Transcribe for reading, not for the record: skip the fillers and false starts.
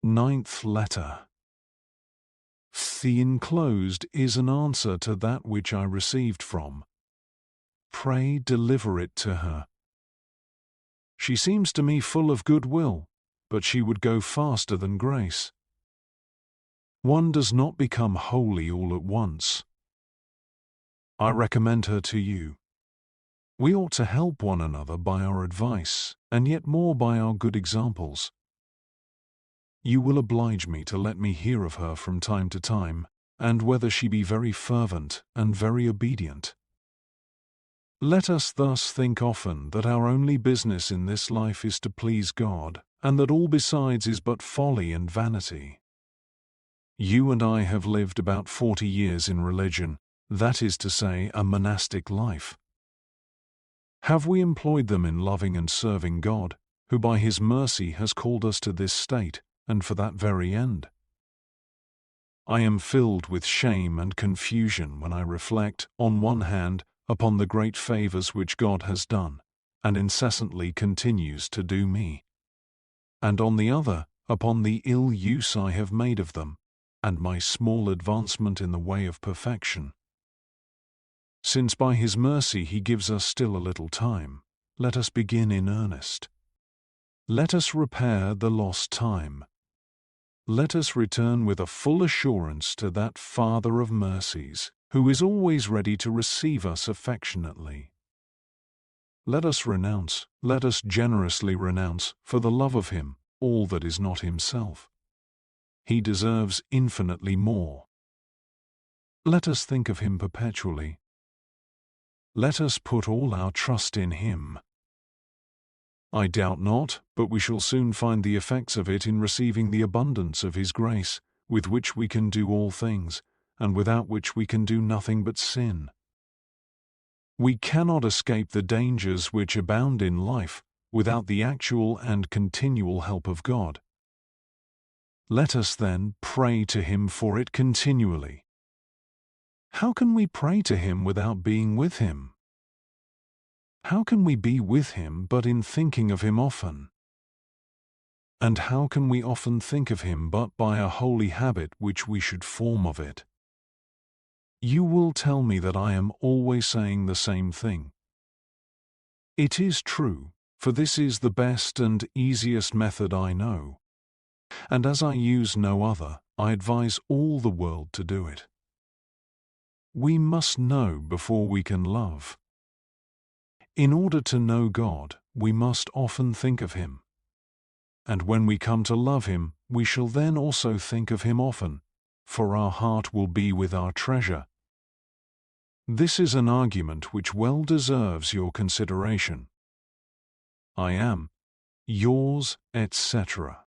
Ninth letter. The enclosed is an answer to that which I received from. Pray deliver it to her. She seems to me full of good will, but she would go faster than grace. One does not become holy all at once. I recommend her to you. We ought to help one another by our advice, and yet more by our good examples. You will oblige me to let me hear of her from time to time, and whether she be very fervent and very obedient. Let us thus think often that our only business in this life is to please God, and that all besides is but folly and vanity. You and I have lived about 40 years in religion, that is to say, a monastic life. Have we employed them in loving and serving God, who by His mercy has called us to this state, and for that very end? I am filled with shame and confusion when I reflect, on one hand, upon the great favors which God has done, and incessantly continues to do me, and on the other, upon the ill use I have made of them, and my small advancement in the way of perfection. Since by His mercy He gives us still a little time, let us begin in earnest. Let us repair the lost time. Let us return with a full assurance to that Father of mercies, who is always ready to receive us affectionately. Let us generously renounce, for the love of Him, all that is not Himself. He deserves infinitely more. Let us think of Him perpetually. Let us put all our trust in Him. I doubt not, but we shall soon find the effects of it in receiving the abundance of His grace, with which we can do all things, and without which we can do nothing but sin. We cannot escape the dangers which abound in life without the actual and continual help of God. Let us then pray to Him for it continually. How can we pray to Him without being with Him? How can we be with Him but in thinking of Him often? And how can we often think of Him but by a holy habit which we should form of it? You will tell me that I am always saying the same thing. It is true, for this is the best and easiest method I know, and as I use no other, I advise all the world to do it. We must know before we can love. In order to know God, we must often think of Him. And when we come to love Him, we shall then also think of Him often, for our heart will be with our treasure. This is an argument which well deserves your consideration. I am, yours, etc.